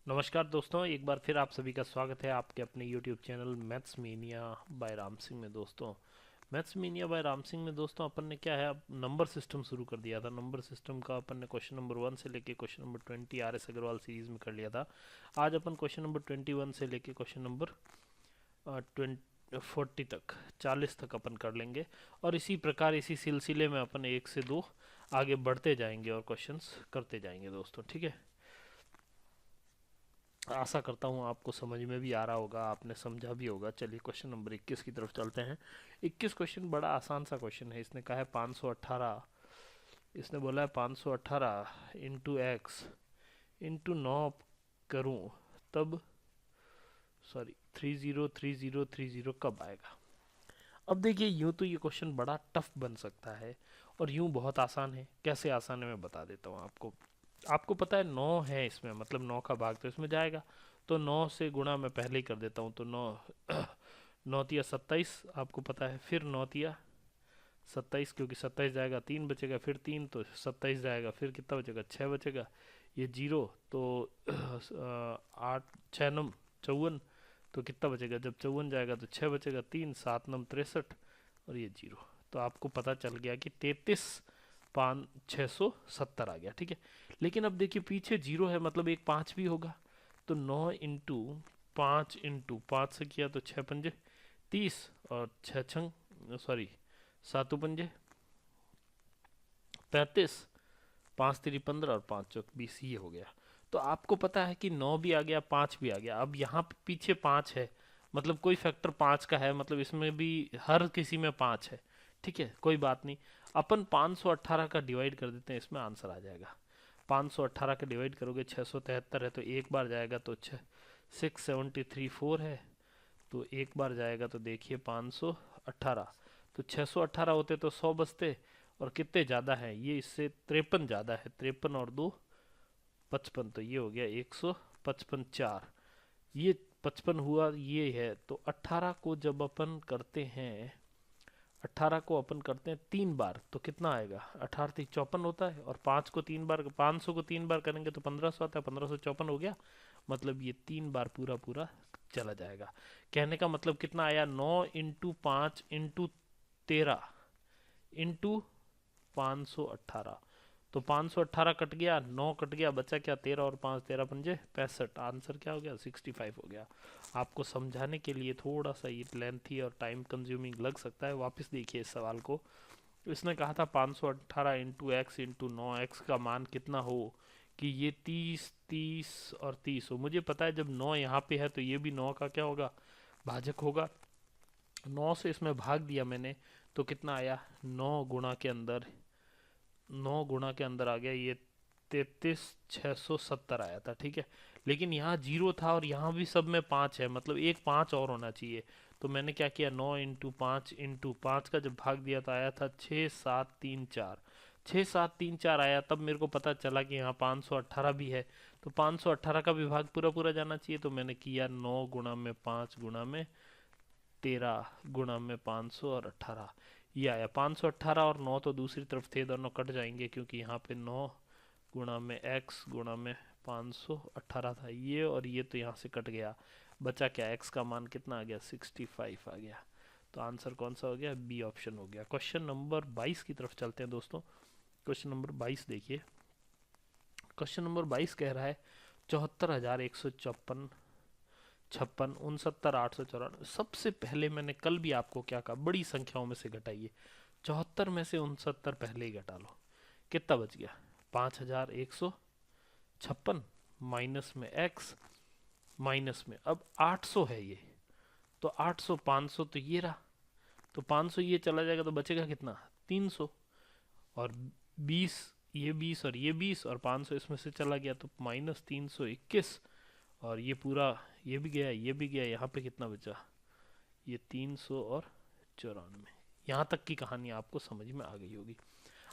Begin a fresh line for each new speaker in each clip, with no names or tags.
नमस्कार दोस्तों, एक बार फिर आप सभी का स्वागत है आपके अपने YouTube channel maths mania by Ram Singh में। दोस्तों, maths mania by Ram Singh में दोस्तों अपन ने क्या है, अब नंबर सिस्टम शुरू कर दिया था। नंबर सिस्टम का अपन ने क्वेश्चन नंबर 1 से लेके question number 20 RS Agarwal series में कर लिया था। आज अपन क्वेश्चन नंबर 21 से लेके क्वेश्चन नंबर 40 तक 40 तक अपन कर लेंगे, और इसी प्रकार इसी सिलसिले में अपन 1 से 2 आगे बढ़ते जाएंगे और क्वेश्चंस करते जाएंगे दोस्तों। ठीक है, आशा करता हूँ आपको समझ में भी आ रहा होगा, आपने समझा भी होगा। चलिए क्वेश्चन नंबर 21 की तरफ चलते हैं। 21 क्वेश्चन बड़ा आसान सा क्वेश्चन है। इसने कहा है 518, इसने बोला है 518 इंटू एक्स इंटू 9 करूँ तब, सॉरी 303030 कब आएगा। अब देखिए, यूँ तो ये क्वेश्चन बड़ा टफ बन सकता है और यूँ बहुत आसान है। कैसे आसान है मैं बता देता हूँ आपको। आपको पता है 9 है इसमें, मतलब 9 का भाग तो इसमें जाएगा, तो 9 से गुणा मैं पहले ही कर देता हूँ। तो 9 9 तिया 27 आपको पता है, फिर 9 तिया 27, क्योंकि 27 जाएगा 3 बचेगा, फिर 3 तो 27 जाएगा, फिर कितना बचेगा 6 बचेगा, ये जीरो तो 8 6 नम 54, तो कितना बचेगा, जब 54 जाएगा तो 6 बचेगा, 3 7 नम 63, और ये जीरो। तो आपको पता चल गया कि 33,670 आ गया। ठीक है, लेकिन अब देखिए पीछे जीरो है, मतलब एक 5 भी होगा। तो 9 इंटू 5 इंटू 5 से किया तो 6 पंजे 30, और 6 छंग सॉरी 7 पंजे 35, 5 3 15 और 5 चौक 20, ये हो गया। तो आपको पता है कि 9 भी आ गया, 5 भी आ गया। अब यहाँ पे पीछे 5 है, मतलब कोई फैक्टर 5 का है, मतलब इसमें भी हर किसी में 5 है। ठीक है, कोई बात नहीं। अपन 518 का डिवाइड कर देते हैं, इसमें आंसर आ जाएगा। 518 का डिवाइड करोगे, 673 है तो एक बार जाएगा, तो 673 4 है, तो एक बार जाएगा, तो देखिए 518, तो 618 होते तो 100 बचते, और कितने ज़्यादा है ये, इससे 53 ज़्यादा है। 53 और 2 55, तो ये हो गया 155 4, ये 55 हुआ, ये है। तो 18 को जब अपन करते हैं, 18 को अपन करते हैं 3 बार, तो कितना आएगा, 18 3 54 होता है, और 5 को 3 बार, 500 को 3 बार करेंगे तो 1500 आता है, 1554 हो गया। मतलब ये 3 बार पूरा पूरा चला जाएगा। कहने का मतलब कितना आया, 9 इंटू 5 इंटू 13 इंटू 518। तो 518 कट गया, 9 कट गया, बचा क्या, 13 और 5 13 पंजे 65। आंसर क्या हो गया, 65 हो गया। आपको समझाने के लिए थोड़ा सा ये लेंथी और टाइम कंज्यूमिंग लग सकता है। वापस देखिए इस सवाल को। इसने कहा था 518 इंटू एक्स इंटू 9 एक्स का मान कितना हो, कि ये 30 30 और 30 हो। मुझे पता है जब 9 यहाँ पे है तो ये भी 9 का क्या होगा, भाजक होगा। 9 से इसमें भाग दिया मैंने, तो कितना आया, 9 गुणा के अंदर आ गया ये 33,670 आया था। ठीक है, लेकिन यहाँ जीरो था और यहाँ भी सब में 5 है, मतलब एक 5 और होना चाहिए। तो मैंने क्या किया, 9 इंटू 5 का जब भाग दिया तो आया था 6 7 3 4, 6 7 3 4 आया। तब मेरे को पता चला कि यहाँ 518 भी है, तो 518 का भी भाग पूरा पूरा जाना चाहिए। तो मैंने किया 9 गुणा में 5 गुणा में 13 गुणा में 500 और 18, ये आया 518। और 9 तो दूसरी तरफ थे, दोनों कट जाएंगे, क्योंकि यहाँ पे 9 गुणा में x गुणा में 518 था ये, और ये तो यहाँ से कट गया। बचा क्या, x का मान कितना आ गया, 65 आ गया। तो आंसर कौन सा हो गया, बी ऑप्शन हो गया। क्वेश्चन नंबर 22 की तरफ चलते हैं दोस्तों। क्वेश्चन नंबर 22 देखिए। क्वेश्चन नंबर 22 कह रहा है 74,154 छप्पन 69,894। सबसे पहले मैंने कल भी आपको क्या कहा, बड़ी संख्याओं में से घटाइए। 74 में से 69 पहले ही घटा लो, कितना बच गया, 5,156, माइनस में x, माइनस में अब 800 है ये, तो 800 500 तो ये रहा, तो 500 ये चला जाएगा, तो बचेगा कितना, 300, और 20, ये 20 और ये 20, और 500 इसमें से चला गया, तो -321, और ये पूरा, ये भी गया ये भी गया, यहाँ पे कितना बचा, ये 394। यहाँ तक की कहानी आपको समझ में आ गई होगी।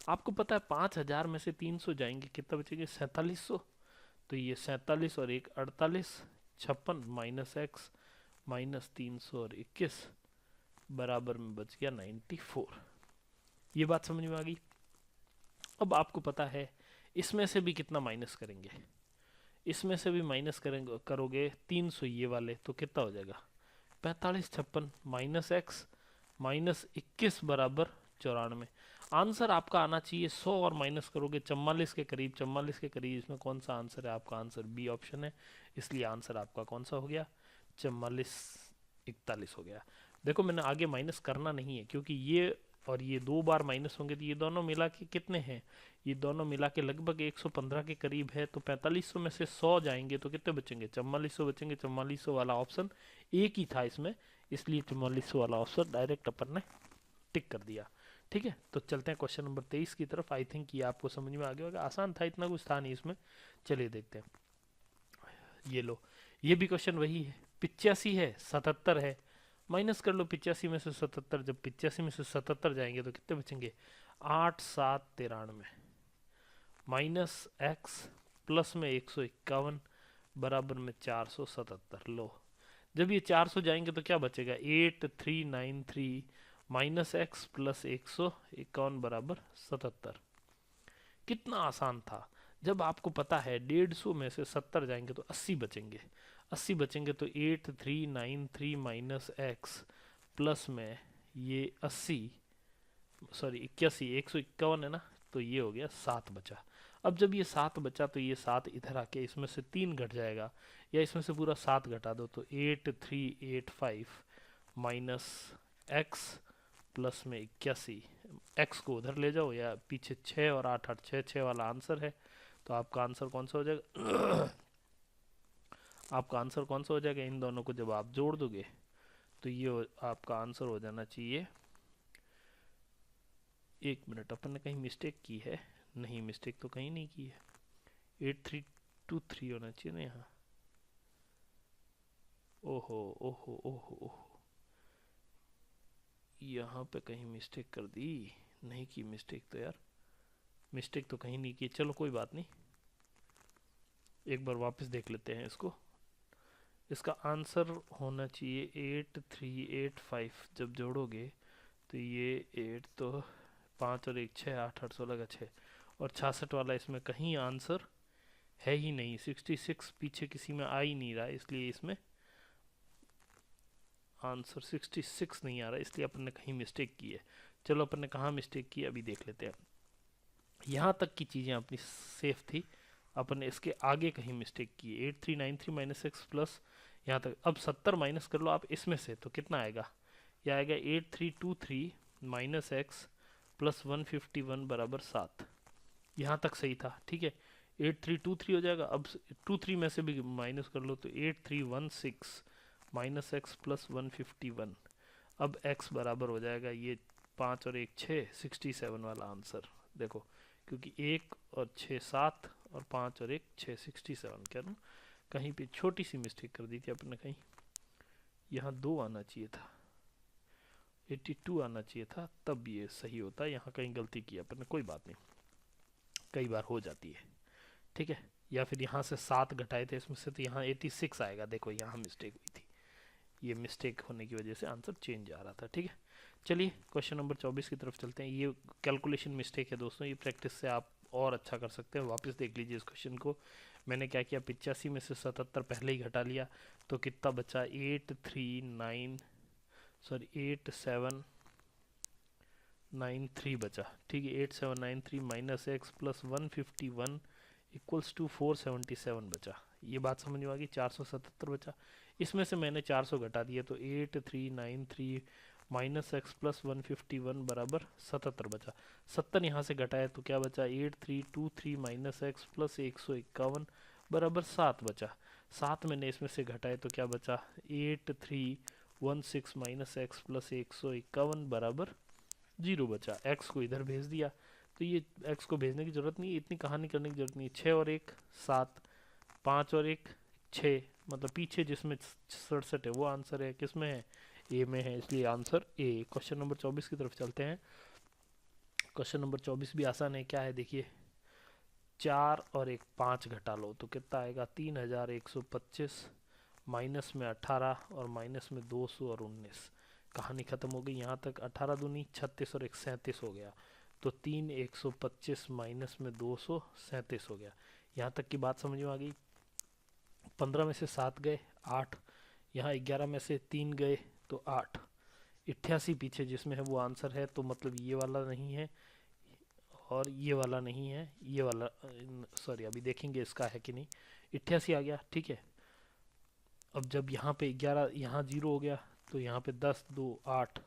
आपको पता है 5,000 में से 300 जाएंगे, कितना बचेंगे, 4700। तो ये 47 और एक 48, 56 माइनस एक्स माइनस 321 बराबर में बच गया 94। ये बात समझ में आ गई। अब आपको पता है इसमें से भी कितना माइनस करेंगे, इसमें से भी माइनस करेंगे करोगे 300 ये वाले, तो कितना हो जाएगा 4556 माइनस एक्स माइनस 21 बराबर 94। आंसर आपका आना चाहिए 100 और माइनस करोगे 44 के करीब, 44 के करीब। इसमें कौन सा आंसर है? आपका आंसर बी ऑप्शन है, इसलिए आंसर आपका कौन सा हो गया 44 41 हो गया। देखो मैंने आगे माइनस करना नहीं है, क्योंकि ये और ये दो बार माइनस होंगे, तो ये दोनों मिला के कितने हैं? ये दोनों मिला के लगभग 115 के करीब है। तो 4500 में से 100 जाएंगे तो कितने बचेंगे? 4400 बचेंगे। 4400 वाला ऑप्शन एक ही था इसमें, इसलिए 4400 वाला ऑप्शन डायरेक्ट अपन ने टिक कर दिया। ठीक है, तो चलते हैं क्वेश्चन नंबर 23 की तरफ। आई थिंक ये आपको समझ में आ गया होगा, आसान था, इतना कुछ था नहीं इसमें। चलिए देखते हैं। ये लो, ये भी क्वेश्चन वही है। 85 है, 77 है, माइनस कर लो 85 में से 77। जब 85 में से 77 जाएंगे तो कितने बचेंगे? 8 7 93 माइनस एक्स प्लस में 151 बराबर में 477। लो, जब ये 400 जाएंगे तो क्या बचेगा? 8393 माइनस एक्स प्लस 151 बराबर 77। कितना आसान था। जब आपको पता है 150 में से 70 जाएंगे तो 80 बचेंगे। 80 बचेंगे तो 8393 माइनस एक्स प्लस में ये 80 सॉरी 81 151 है ना, तो ये हो गया 7 बचा। अब जब ये 7 बचा तो ये 7 इधर आके इसमें से 3 घट जाएगा, या इसमें से पूरा 7 घटा दो तो 8385 माइनस एक्स प्लस में 81। एक्स को उधर ले जाओ, या पीछे 6 और 8 8 6 6 वाला आंसर है। तो आपका आंसर कौन सा हो जाएगा? आपका आंसर कौन सा हो जाएगा? इन दोनों को जब आप जोड़ दोगे तो ये आपका आंसर हो जाना चाहिए। एक मिनट, अपन ने कहीं मिस्टेक की है? नहीं, मिस्टेक तो कहीं नहीं की है। 8323 होना चाहिए ना यहाँ। ओहो ओहो ओहो ओहो, यहाँ पे कहीं मिस्टेक कर दी। नहीं की मिस्टेक तो यार, मिस्टेक तो कहीं नहीं की। चलो कोई बात नहीं, एक बार वापस देख लेते हैं इसको। इसका आंसर होना चाहिए 8385। जब जोड़ोगे तो ये 8 तो 5 और 1 6 8 8 16 का 6 और 66 वाला इसमें कहीं आंसर है ही नहीं। 66 पीछे किसी में आ ही नहीं रहा, इसलिए इसमें आंसर 66 नहीं आ रहा, इसलिए अपन ने कहीं मिस्टेक की है। चलो अपन ने कहाँ मिस्टेक की अभी देख लेते हैं। यहाँ तक की चीज़ें अपनी सेफ थी, अपन ने इसके आगे कहीं मिस्टेक की है। 8393 माइनस एक्स प्लस यहाँ तक। अब 70 माइनस कर लो आप इसमें से, तो कितना आएगा? यह आएगा 8323 माइनस एक्स प्लस 151 बराबर 7। यहाँ तक सही था, ठीक है। 8323 हो जाएगा। अब 23 में से भी माइनस कर लो तो 8316 माइनस एक्स प्लस 151। अब x बराबर हो जाएगा ये 5 और 1 6 67 वाला आंसर। देखो, क्योंकि 1 और 6 7 और 5 और 1 6 67 कह रहा हूँ। कहीं पे छोटी सी मिस्टेक कर दी थी अपने, कहीं यहाँ 2 आना चाहिए था, 82 आना चाहिए था, तब ये सही होता। यहाँ कहीं गलती की अपन ने, कोई बात नहीं, कई बार हो जाती है, ठीक है। या फिर यहाँ से 7 घटाए थे इसमें से, तो यहाँ 86 आएगा। देखो यहाँ मिस्टेक हुई थी, ये मिस्टेक होने की वजह से आंसर चेंज आ रहा था, ठीक है। चलिए क्वेश्चन नंबर 24 की तरफ चलते हैं। ये कैलकुलेशन मिस्टेक है दोस्तों, ये प्रैक्टिस से आप और अच्छा कर सकते हैं। वापस देख लीजिए इस क्वेश्चन को। मैंने क्या किया, 85 में से 77 पहले ही घटा लिया, तो कितना बचा 8793 बचा, ठीक है। 8793 minus X plus 151 equals to 477 बचा। ये बात समझ में आ गई। 477 बचा, इसमें से मैंने 400 घटा दिया, तो 8393 माइनस एक्स प्लस 151 बराबर 77 बचा। 70 यहाँ से घटाया तो क्या बचा? 8323 माइनस एक्स प्लस 151 बराबर 7 बचा। 7 मैंने इसमें से घटाया तो क्या बचा? 8316 माइनस एक्स प्लस 151 बराबर 0 बचा। एक्स को इधर भेज दिया, तो ये एक्स को भेजने की जरूरत नहीं है, इतनी कहानी करने की जरूरत नहीं है। 6 और 1 7, 5 और 1 6, मतलब पीछे जिसमें 67 है वो आंसर है। किस में है? ए में है, इसलिए आंसर ए। क्वेश्चन नंबर 24 की तरफ चलते हैं। क्वेश्चन नंबर 24 भी आसान है। क्या है देखिए, 4 और 1 5 घटा लो तो कितना आएगा? 3125 माइनस में 18 और माइनस में 200 और 19। कहानी खत्म हो गई यहाँ तक। 18 दूनी 36 और 1 37 हो गया, तो 3 125 माइनस में 200 37 हो गया। यहाँ तक की बात समझ में आ गई। 15 में से 7 गए 8, यहाँ 11 में से 3 गए तो 8, 88 पीछे जिसमें है वो आंसर है, तो मतलब ये वाला नहीं है और ये वाला नहीं है, ये वाला सॉरी अभी देखेंगे इसका है कि नहीं। 88 आ गया, ठीक है। अब जब यहाँ पे 11 यहाँ 0 हो गया तो यहाँ पे 10 2 8,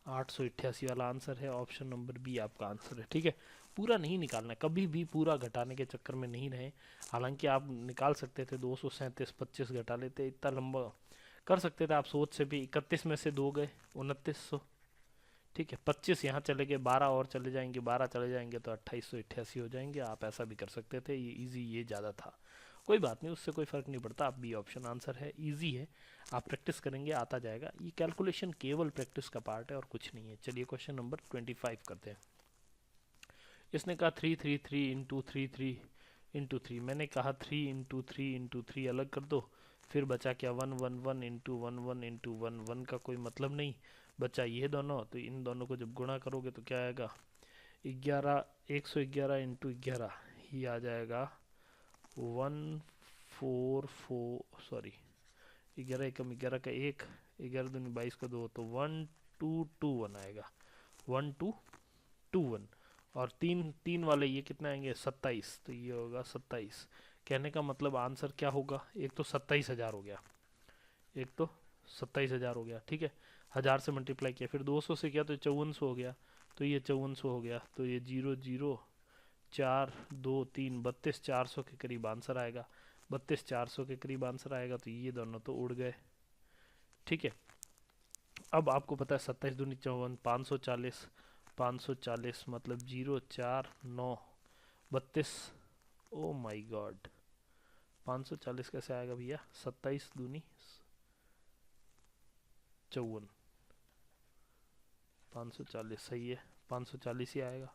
888 वाला आंसर है, ऑप्शन नंबर बी आपका आंसर है, ठीक है। पूरा नहीं निकालना है, कभी भी पूरा घटाने के चक्कर में नहीं रहे। हालांकि आप निकाल सकते थे 237, 25 घटा लेते, इतना लंबा कर सकते थे आप सोच से भी। 31 में से 2 गए 2900, ठीक है। 25 यहाँ चले गए, 12 और चले जाएंगे, 12 चले जाएंगे तो 2888 हो जाएंगे। आप ऐसा भी कर सकते थे, ये इजी ये ज़्यादा था, कोई बात नहीं, उससे कोई फ़र्क नहीं पड़ता। आप बी ऑप्शन आंसर है, इजी है, आप प्रैक्टिस करेंगे आता जाएगा। ये कैलकुलेशन केवल प्रैक्टिस का पार्ट है और कुछ नहीं है। चलिए क्वेश्चन नंबर 25 करते हैं। इसने कहा 3 इंटू 3 इंटू 3, मैंने कहा 3 इंटू 3 अलग कर दो, फिर बचा क्या 1 इंटू 1 इंटू 1 का कोई मतलब नहीं बचा ये दोनों, तो इन दोनों को जब गुणा करोगे तो क्या आएगा 11, 111 इंटू 11, ये आ जाएगा 144, सॉरी 11 एकम 11 का 1, 11 दूनी 22 का 2, तो 1221 आएगा, 1221। और तीन वाले ये कितने आएंगे 27, तो ये होगा 27। कहने का मतलब आंसर क्या होगा, एक तो 27,000 हो गया, एक तो 27,000 हो गया, ठीक है। 1000 से मल्टीप्लाई किया, फिर 200 से किया तो 5400 हो गया, तो ये 5400 हो गया, तो ये 0 0 4 2 3 32,400 के करीब आंसर आएगा, 32,400 के करीब आंसर आएगा, तो ये दोनों तो उड़ गए, ठीक है। अब आपको पता है 27 दूनी 54, 540, 540 मतलब 0 4 9 32, ओ माई गॉड 540 कैसे आएगा भैया, 27 दूनी 54, 540 सही है, 540 ही आएगा।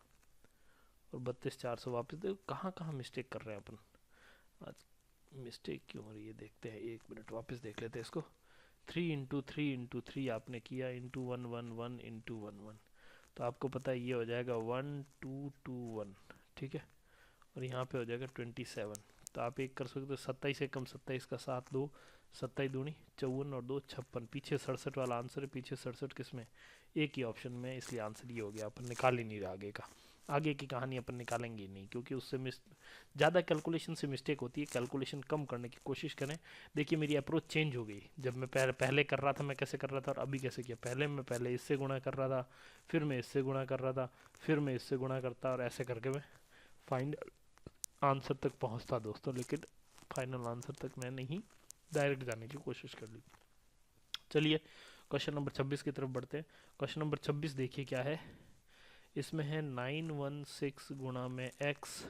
और 32,400 वापस देखो कहाँ कहाँ मिस्टेक कर रहे हैं अपन आज, मिस्टेक क्यों हो रही है देखते हैं, 1 मिनट वापस देख लेते हैं इसको। 3 आपने किया इंटू 1 इंटू 1 तो आपको पता है ये हो जाएगा 1221, ठीक है। और यहाँ पे हो जाएगा 27, तो आप एक कर सकते हो 27 से कम 27 का 7 2, 27 दूनी 54 और 2 56, पीछे 67 वाला आंसर है, पीछे 67 किस में, एक ही ऑप्शन में, इसलिए आंसर ये हो गया। अपन निकाल ही नहीं रहा आगे का, आगे की कहानी अपन निकालेंगे ही नहीं, क्योंकि उससे ज़्यादा कैलकुलेशन से मिस्टेक होती है। कैलकुलेशन कम करने की कोशिश करें। देखिए मेरी अप्रोच चेंज हो गई, जब मैं पहले कर रहा था मैं कैसे कर रहा था और अभी कैसे किया। पहले इससे गुणा कर रहा था, फिर मैं इससे गुणा कर रहा था, फिर मैं इससे गुणा करता, और ऐसे करके मैं फाइनल आंसर तक पहुंचता दोस्तों। लेकिन फाइनल आंसर तक मैं नहीं डायरेक्ट जाने की कोशिश कर ली। चलिए क्वेश्चन नंबर 26 की तरफ बढ़ते हैं। क्वेश्चन नंबर 26 देखिए क्या है, इसमें है 916 गुणा में x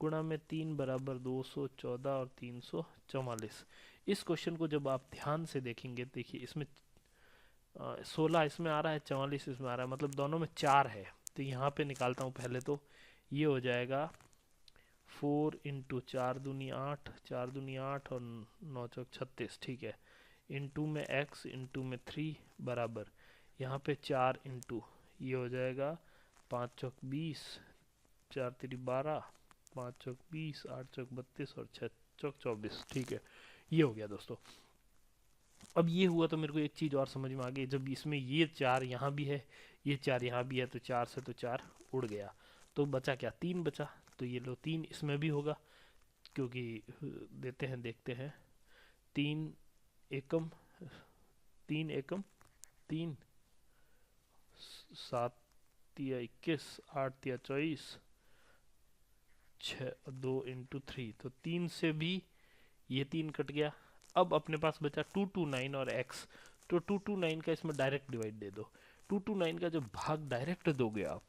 गुणा में 3 बराबर 214 और 344। इस क्वेश्चन को जब आप ध्यान से देखेंगे, देखिए इसमें 16 इसमें आ रहा है, 44 इसमें आ रहा है, मतलब दोनों में 4 है। तो यहाँ पे निकालता हूँ पहले, तो ये हो जाएगा 4 इंटू 4 दूनी 8, 4 दूनी 8 और 9 चौक 36, ठीक है। इंटू में x इंटू में 3 बराबर यहाँ पे 4 इंटू ये हो जाएगा 5 चौक 20, 4 3 12, 5 चौक 20, 8 चौक 32 और 6 चौक 24, ठीक है। ये हो गया दोस्तों। अब ये हुआ तो मेरे को एक चीज़ और समझ में आ गई, जब इसमें ये 4 यहाँ भी है, ये 4 यहाँ भी है, तो 4 से तो 4 उड़ गया, तो बचा क्या 3 बचा। तो ये लो 3 इसमें भी होगा, क्योंकि देते हैं देखते हैं, 3 एकम 3 एकम 3, 7 या 21, 8 या 24, 6 2 इंटू 3, तो 3 से भी ये 3 कट गया। अब अपने पास बचा 229 और x, तो 229 का इसमें डायरेक्ट डिवाइड दे दो। 229 का जब भाग डायरेक्ट दोगे आप,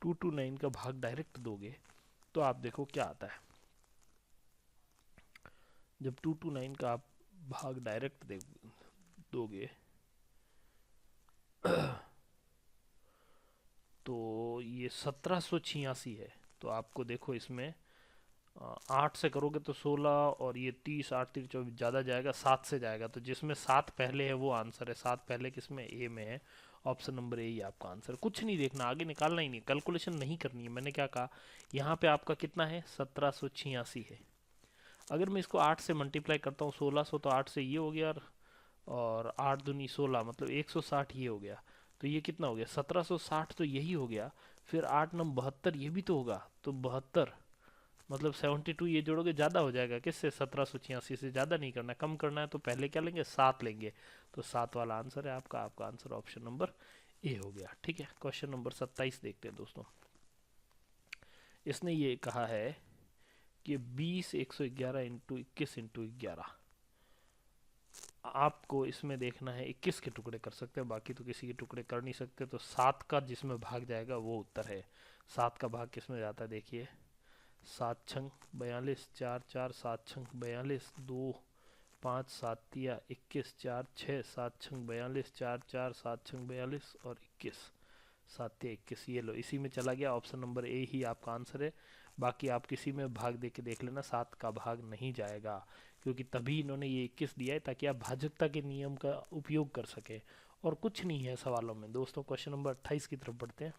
229 का भाग डायरेक्ट दोगे तो आप देखो क्या आता है। जब 229 का आप भाग डायरेक्ट दोगे तो ये 1786 है। तो आपको देखो इसमें 8 से करोगे तो 16 और ये 30, 8 3 24 ज़्यादा जाएगा, 7 से जाएगा, तो जिसमें 7 पहले है वो आंसर है। 7 पहले किसमें, ए में है, ऑप्शन नंबर ए ही आपका आंसर। कुछ नहीं देखना, आगे निकालना ही नहीं, कैलकुलेशन नहीं करनी है। मैंने क्या कहा, यहाँ पे आपका कितना है 1786 है। अगर मैं इसको 8 से मल्टीप्लाई करता हूँ 1600, तो 8 से ये हो गया, और 8 दूनी 16, मतलब 160 ये हो गया। तो ये कितना हो गया, 1760 तो यही हो गया। फिर 8 नम 72, ये भी तो होगा, तो 72 मतलब 72, ये जोड़ोगे ज़्यादा हो जाएगा किससे, 1786 से। ज़्यादा नहीं करना, कम करना है, तो पहले क्या लेंगे, 7 लेंगे। तो 7 वाला आंसर है आपका। आपका आंसर ऑप्शन नंबर ए हो गया। ठीक है, क्वेश्चन नंबर 27 देखते हैं दोस्तों। इसने ये कहा है कि 20 111 इंटू 21 इंटू 11। आपको इसमें देखना है 21 के टुकड़े कर सकते हैं, बाकी तो किसी के टुकड़े कर नहीं सकते। तो 7 का जिसमें भाग जाएगा वो उत्तर है। 7 का भाग किसमें जाता है, देखिए, 7 छंग 42, 4 4, 7 छंग 42, 2 5, 7 तिया 21, 4 6, 7 छंग 42, 4 4, 7 छंग 42 और 21, 7 तिया 21। ये लो, इसी में चला गया। ऑप्शन नंबर ए ही आपका आंसर है। बाकी आप किसी में भाग दे के देख लेना, 7 का भाग नहीं जाएगा, क्योंकि तभी इन्होंने ये 21 दिया है ताकि आप भाजकता के नियम का उपयोग कर सके, और कुछ नहीं है सवालों में। दोस्तों क्वेश्चन नंबर 28 की तरफ बढ़ते हैं।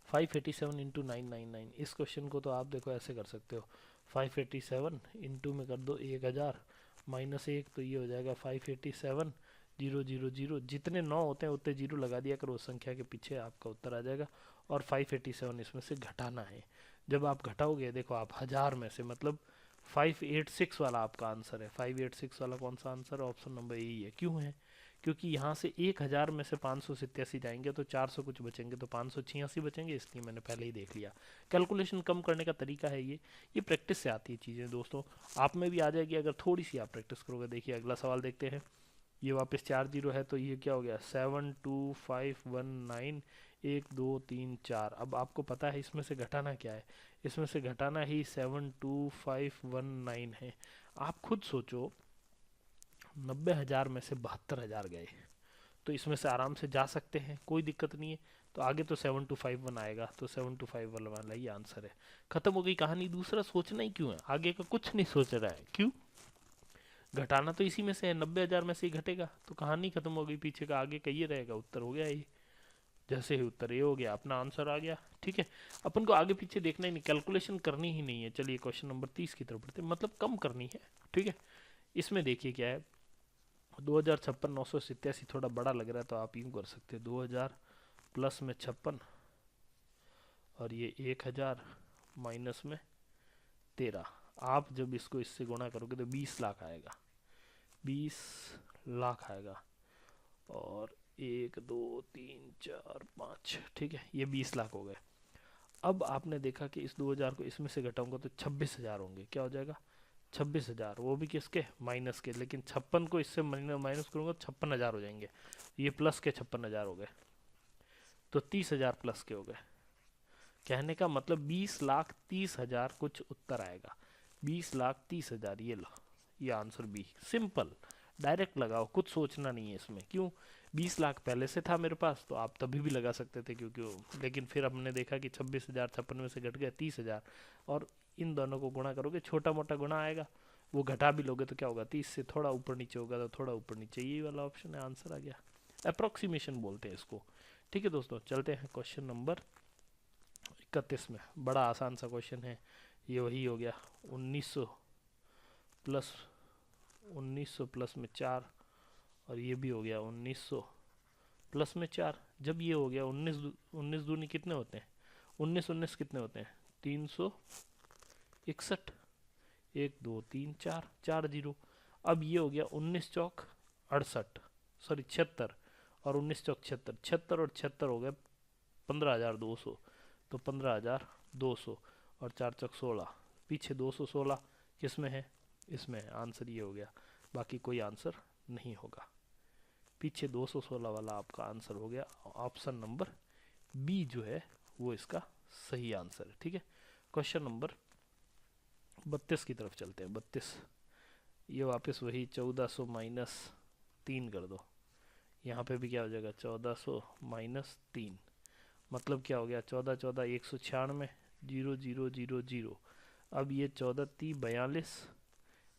587 इंटू 999, इस क्वेश्चन को तो आप देखो ऐसे कर सकते हो, 587 इंटू में कर दो 1000 माइनस 1, तो ये हो जाएगा 587 जीरो जीरो जीरो। जितने 9 होते हैं उतने जीरो लगा दिया करो उस संख्या के पीछे, आपका उत्तर आ जाएगा। और 587 इसमें से घटाना है। जब आप घटाओगे, देखो आप 1000 में से, मतलब 586 वाला आपका आंसर है। 586 वाला कौन सा आंसर है, ऑप्शन नंबर यही है। क्यों है, क्योंकि यहाँ से 1000 में से 587 जाएंगे तो 400 कुछ बचेंगे, तो 586 बचेंगे, इसलिए मैंने पहले ही देख लिया। कैलकुलेशन कम करने का तरीका है ये प्रैक्टिस से आती है चीज़ें दोस्तों। आप में भी आ जाएगी अगर थोड़ी सी आप प्रैक्टिस करोगे। देखिए अगला सवाल देखते हैं। ये वापस 4 0 है, तो ये क्या हो गया, 72519, 1 2 3 4। अब आपको पता है इसमें से घटाना क्या है, इसमें से घटाना ही 72519 है। आप खुद सोचो, 90,000 में से 72,000 गए, तो इसमें से आराम से जा सकते हैं, कोई दिक्कत नहीं है। तो आगे तो 7251 आएगा, तो 7251 वाला ही आंसर है। खत्म हो गई कहानी। दूसरा सोचना ही क्यों है, आगे का कुछ नहीं सोच रहा है, क्यों, घटाना तो इसी में से है, 90,000 में से ही घटेगा, तो कहानी खत्म हो गई। पीछे का आगे का ये रहेगा, उत्तर हो गया ये। जैसे ही उत्तर ये हो गया, अपना आंसर आ गया। ठीक है, अपन को आगे पीछे देखना ही नहीं, कैलकुलेशन करनी ही नहीं है। चलिए क्वेश्चन नंबर 30 की तरफ बढ़ते हैं, मतलब कम करनी है। ठीक है, इसमें देखिए क्या है, 2056 थोड़ा बड़ा लग रहा है, तो आप यूँ कर सकते हैं, 2000 प्लस में 56, और ये 1000 माइनस में 13। आप जब इसको इससे गुणा करोगे तो 20 लाख आएगा, 20 लाख आएगा। और 1 2 3 4 5, ठीक है, ये 20 लाख हो गए। अब आपने देखा कि इस 2000 को इसमें से घटाऊंगा तो 26,000 होंगे। क्या हो जाएगा, 26,000, वो भी किसके, माइनस के। लेकिन 56 को इससे माइनस करूंगा तो 56,000 हो जाएंगे। ये प्लस के 56,000 हो गए, तो 30,000 प्लस के हो गए। कहने का मतलब 20,30,000 कुछ उत्तर आएगा। 20,30,000, ये लो, ये आंसर बी। सिंपल, डायरेक्ट लगाओ, कुछ सोचना नहीं है इसमें। क्यों, 20 लाख पहले से था मेरे पास, तो आप तभी भी लगा सकते थे, क्योंकि लेकिन फिर हमने देखा कि 26,000 56 में से घट गया 30,000, और इन दोनों को गुणा करोगे, छोटा मोटा गुणा आएगा, वो घटा भी लोगे तो क्या होगा, 30 से थोड़ा ऊपर नीचे होगा, तो थोड़ा ऊपर नीचे, यही वाला ऑप्शन है, आंसर आ गया। अप्रोक्सीमेशन बोलते हैं इसको। ठीक है दोस्तों, चलते हैं क्वेश्चन नंबर 31 में। बड़ा आसान सा क्वेश्चन है, ये वही हो गया, 1900 प्लस 1900 प्लस में 4, और ये भी हो गया 1900 प्लस में 4। जब ये हो गया 19 दूनी कितने होते हैं, 19 कितने होते हैं, 361, 1 2 3 4, 4 0। अब ये हो गया 19 चौक 68, सॉरी 76, और 19 चौक 76, 76 और 76 हो गए 15,200, तो 15,200, और 4 चौक 16, पीछे 216 किस में है, इसमें है। आंसर ये हो गया, बाकी कोई आंसर नहीं होगा। पीछे 216 वाला आपका आंसर हो गया। ऑप्शन नंबर बी जो है वो इसका सही आंसर है। ठीक है, क्वेश्चन नंबर 32 की तरफ चलते हैं। 32, ये वापस वही 1400 माइनस 3 कर दो। यहाँ पे भी क्या हो जाएगा, 1400 माइनस 3, मतलब क्या हो गया, 14 14 196, 0 0 0 0। अब ये 14 3 42,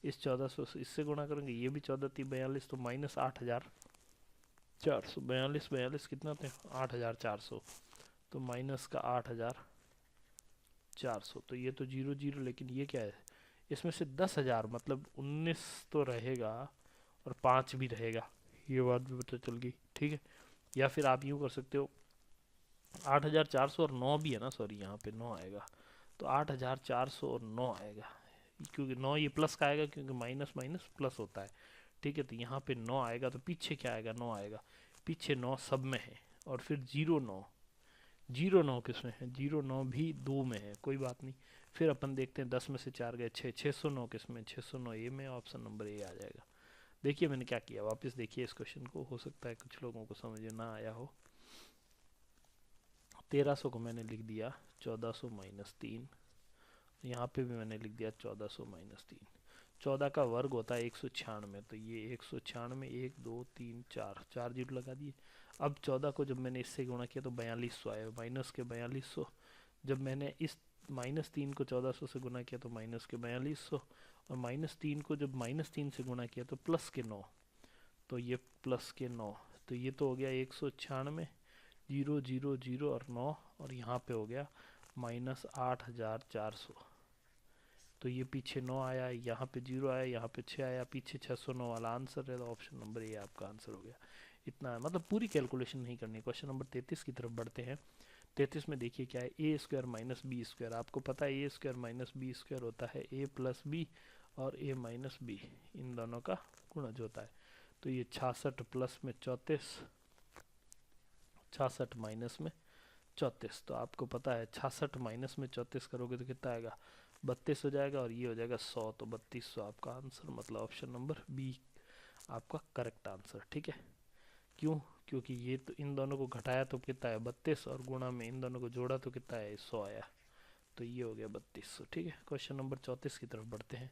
इस 1400 से इससे गुणा करेंगे, ये भी 14 3 42, तो माइनस 8,400, 42 42 कितना होते हैं, 8,400, तो माइनस का 8,400। तो ये तो 0 0, लेकिन ये क्या है, इसमें से 10,000 मतलब 19 तो रहेगा और 5 भी रहेगा, ये बात भी पता चल गई, ठीक है। या फिर आप यूँ कर सकते हो, 8,400 और 9 भी है ना, सॉरी यहाँ पे 9 आएगा, तो 8,400 और 9 आएगा, क्योंकि 9 ये प्लस का आएगा क्योंकि माइनस माइनस प्लस होता है, ठीक है। तो यहाँ पे 9 आएगा, तो पीछे क्या आएगा, 9 आएगा, पीछे 9 सब में है, और फिर 09, 09 किस में है, 09 भी 2 में है, कोई बात नहीं। फिर अपन देखते हैं 10 में से 4 गए 6, 609 किस में, 609 ए में, ऑप्शन नंबर ए आ जाएगा। देखिए मैंने क्या किया, वापस देखिए इस क्वेश्चन को, हो सकता है कुछ लोगों को समझ ना आया हो। 1300 को मैंने लिख दिया 1400 माइनस 3, यहाँ पे भी मैंने लिख दिया 1400 माइनस 3। 14 का वर्ग होता है 196, तो ये 196, 1 2 3 4, 4 जीरो लगा दिए। अब 14 को जब मैंने इससे गुणा किया तो 4200 आया, माइनस के 4200। जब मैंने इस माइनस 3 को 1400 से गुणा किया तो माइनस के 4200, और माइनस 3 को जब माइनस 3 से गुणा किया तो प्लस के 9, तो ये प्लस के 9, तो ये तो हो गया 196, 0 0 0 और 9, और यहाँ पे हो गया माइनस 8,400। तो ये पीछे 9 आया, यहाँ पे 0 आया, यहाँ पे 6 आया, पीछे 609 वाला आंसर है, तो ऑप्शन नंबर ए आपका आंसर हो गया। इतना है, मतलब पूरी कैलकुलेशन नहीं करनी। क्वेश्चन नंबर 33 की तरफ बढ़ते हैं। 33 में देखिए क्या है, ए स्क्वायर माइनस बी स्क्वायर, आपको पता है ए स्क्वायर माइनस बी स्क्वायर होता है ए प्लस बी और ए माइनस बी, इन दोनों का गुणज होता है। तो ये 66 प्लस में 34, 66 माइनस में 34, तो आपको पता है 66 माइनस में 34 करोगे तो कितना आएगा, 32 हो जाएगा, और ये हो जाएगा 100, तो 3200 आपका आंसर, मतलब ऑप्शन नंबर बी आपका करेक्ट आंसर, ठीक है। क्यों, क्योंकि ये तो इन दोनों को घटाया तो कितना है 32, और गुणा में इन दोनों को जोड़ा तो कितना है 100 आया, तो ये हो गया 3200, ठीक है। क्वेश्चन नंबर 34 की तरफ बढ़ते हैं।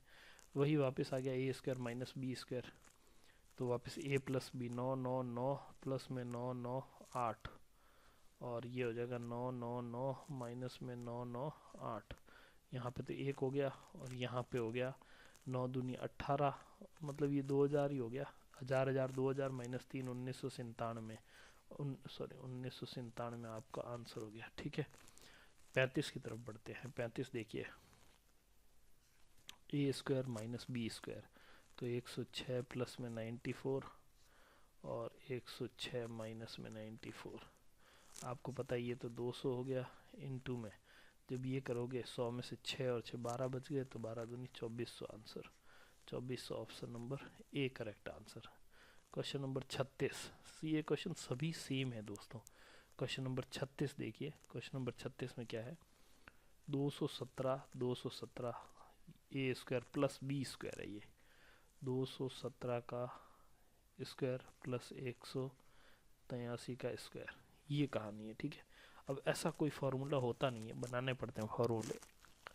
वही वापस आ गया ए स्क्वायर माइनस बी स्क्वायर, तो वापस ए प्लस बी, 9 9 9 प्लस में 9 9 8, और ये हो जाएगा 9 9 9 माइनस में 9 9 8, यहाँ पे तो 1 हो गया, और यहाँ पे हो गया 9 दूनी 18, मतलब ये 2000 ही हो गया, 1000 2000 माइनस 3 1997, सॉरी 1997 आपका आंसर हो गया, ठीक है। 35 की तरफ बढ़ते हैं। 35 देखिए, ए स्क्वायर माइनस बी स्क्वायर, तो 106 प्लस में 94 और 106 माइनस में 94, आपको पता है ये तो 200 हो गया, इनटू में जब ये करोगे 100 में से 6 और 6 12 बच गए, तो 12 दूनी 2400 answer, 2400 option number A correct answer. Question number 36, ये क्वेश्चन सभी सेम है दोस्तों। क्वेश्चन नंबर 36 देखिए, क्वेश्चन नंबर 36 में क्या है, 217 ए स्क्वायर प्लस बी स्क्वायर है, ये 217 का स्क्वायर प्लस 183 का स्क्वायर, ये कहानी है, ठीक है। अब ऐसा कोई फार्मूला होता नहीं है, बनाने पड़ते हैं फार्मूले,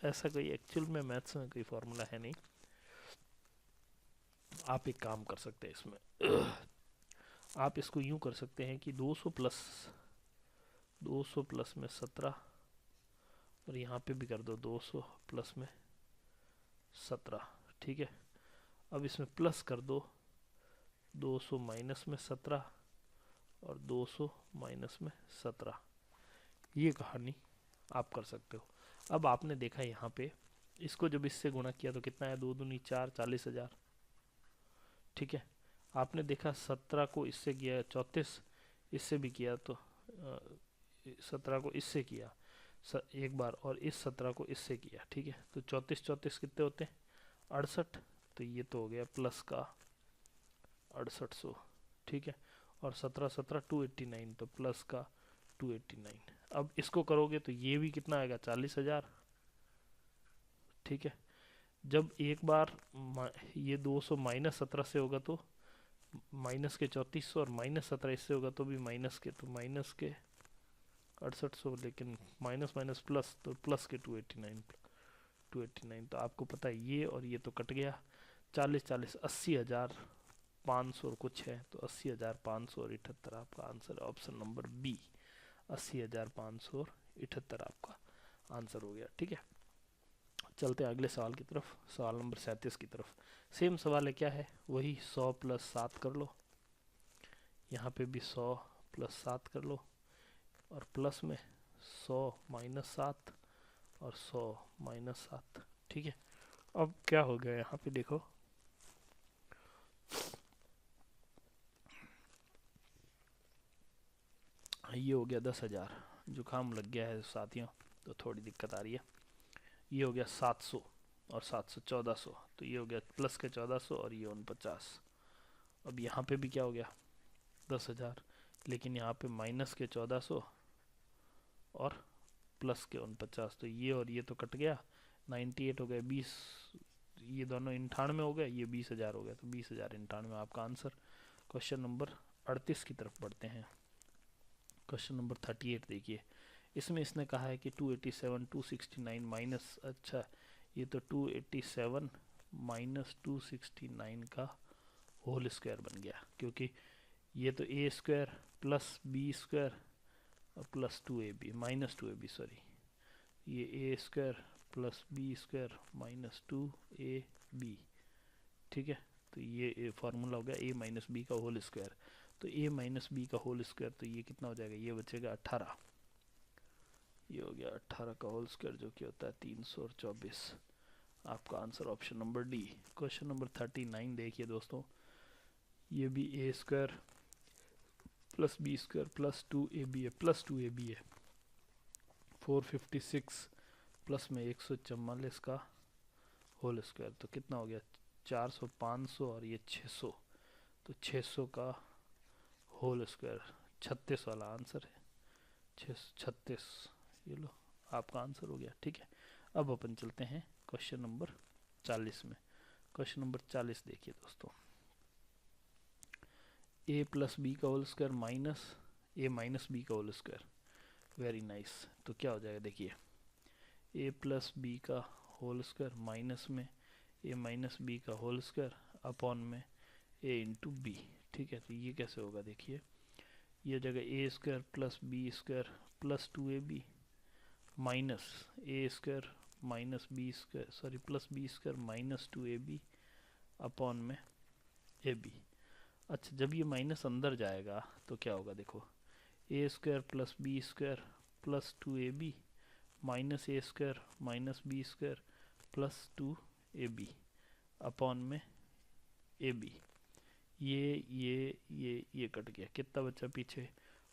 ऐसा कोई एक्चुअल में मैथ्स में कोई फार्मूला है नहीं। आप एक काम कर सकते हैं इसमें, आप इसको यूं कर सकते हैं कि 200 प्लस में 17, और यहाँ पे भी कर दो 200 प्लस में 17, ठीक है। अब इसमें प्लस कर दो 200 माइनस में 17 और 200 माइनस में 17, ये कहानी आप कर सकते हो। अब आपने देखा यहाँ पे इसको जब इससे गुणा किया तो कितना है, 2 दूनी 4, 40,000, ठीक है। आपने देखा 17 को इससे किया 34, इससे भी किया, तो 17 को इससे किया एक बार, और इस 17 को इससे किया, ठीक है। तो 34 34 कितने होते हैं 68, तो ये तो हो गया प्लस का 6800, ठीक है। और 17 17 289, तो प्लस का 289। अब इसको करोगे तो ये भी कितना आएगा 40,000, ठीक है। जब एक बार ये 200 माइनस 17 से होगा तो माइनस के 3400, और माइनस 17 इससे होगा तो भी माइनस के, तो माइनस के 6800, लेकिन माइनस माइनस प्लस, तो प्लस के 289, तो आपको पता है ये और ये तो कट गया, 40 40 80,500 और कुछ है, तो 80,578 आपका आंसर है, ऑप्शन नंबर बी 80,578 आपका आंसर हो गया, ठीक है। चलते हैं अगले सवाल की तरफ, सवाल नंबर 37 की तरफ। सेम सवाल है, क्या है वही, 100 प्लस 7 कर लो, यहाँ पे भी 100 प्लस 7 कर लो, और प्लस में 100 माइनस 7 और 100 माइनस 7, ठीक है। अब क्या हो गया यहाँ पे देखो, ये हो गया 10,000, जुकाम लग गया है साथियों तो थोड़ी दिक्कत आ रही है। ये हो गया 700 और 700 1400, तो ये हो गया प्लस के 1400 और ये 49। अब यहाँ पे भी क्या हो गया 10,000, लेकिन यहाँ पे माइनस के 1400 और प्लस के 49, तो ये और ये तो कट गया, 98 हो गए 20, ये दोनों 98 हो गए, ये 20,000 हो गया, तो 20,000 98 आपका आंसर। क्वेश्चन नंबर 38 की तरफ बढ़ते हैं। क्वेश्चन नंबर 38 देखिए, इसमें इसने कहा है कि 287 269 माइनस, अच्छा ये तो 287 माइनस 269 का होल स्क्वायर बन गया, क्योंकि ये तो A square plus B square और plus 2ab minus 2ab sorry, ये A square plus B square minus 2ab, ठीक है। तो ये फार्मूला हो गया ए माइनस बी का होल स्क्वायर, तो ए माइनस बी का होल स्क्वायर, तो ये कितना हो जाएगा, ये बचेगा 18, ये हो गया 18 का होल स्क्वायर जो कि होता है 324। आपका answer option number D. Question number 39 देखिए दोस्तों, ये भी A square plus B square plus 2ab है, प्लस 2ab है, 456 प्लस में 144 का होल स्क्वायर, तो कितना हो गया 400 500 और ये 600, तो 600 का होल स्क्वायर 36 वाला आंसर है, 36, ये लो आपका आंसर हो गया, ठीक है। अब अपन चलते हैं क्वेश्चन नंबर 40 में। क्वेश्चन नंबर 40 देखिए दोस्तों, ए प्लस बी का whole square minus A minus B का होल स्क्वायर, वेरी नाइस। तो क्या हो जाएगा देखिए, ए प्लस बी का होल स्क्वायर माइनस में ए माइनस बी का होल स्क्वायर अपॉन में ए इंटू बी, ठीक है। तो ये कैसे होगा देखिए, ये जगह A square plus B square plus 2ab minus A square minus B square sorry plus B square minus 2ab upon में ए बी। अच्छा, जब ये माइनस अंदर जाएगा तो क्या होगा देखो, A square plus B square plus 2ab minus A square minus B square plus 2ab upon में ए बी। ये कट गया, कितना बचा पीछे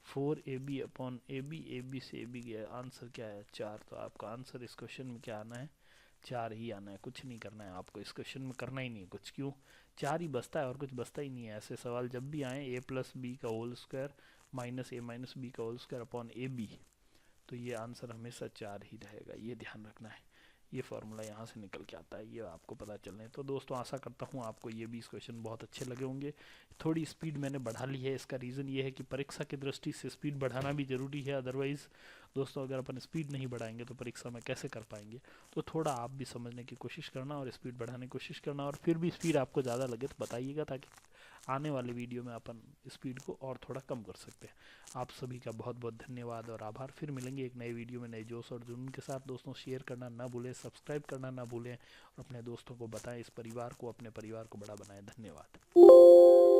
4ab अपॉन ए बी से ए बी गया, आंसर क्या है 4। तो आपका आंसर इस क्वेश्चन में क्या आना है, 4 ही आना है, कुछ नहीं करना है आपको इस क्वेश्चन में, करना ही नहीं है कुछ, क्यों 4 ही बचता है और कुछ बचता ही नहीं है। ऐसे सवाल जब भी आए ए प्लस बी का whole square minus A minus B का whole square upon A B, तो ये आंसर हमेशा 4 ही रहेगा, ये ध्यान रखना है। ये फार्मूला यहाँ से निकल के आता है, ये आपको पता चलना है। तो दोस्तों आशा करता हूँ आपको ये 20 क्वेश्चन बहुत अच्छे लगे होंगे। थोड़ी स्पीड मैंने बढ़ा ली है, इसका रीज़न ये है कि परीक्षा की दृष्टि से स्पीड बढ़ाना भी ज़रूरी है, अदरवाइज़ दोस्तों अगर अपन स्पीड नहीं बढ़ाएंगे तो परीक्षा में कैसे कर पाएंगे। तो थोड़ा आप भी समझने की कोशिश करना और स्पीड बढ़ाने की कोशिश करना, और फिर भी स्पीड आपको ज़्यादा लगे तो बताइएगा, ताकि आने वाले वीडियो में अपन स्पीड को और थोड़ा कम कर सकते हैं। आप सभी का बहुत बहुत धन्यवाद और आभार। फिर मिलेंगे एक नए वीडियो में नए जोश और जुनून के साथ। दोस्तों शेयर करना ना भूलें, सब्सक्राइब करना ना भूलें और अपने दोस्तों को बताएं, इस परिवार को अपने परिवार को बड़ा बनाएं। धन्यवाद।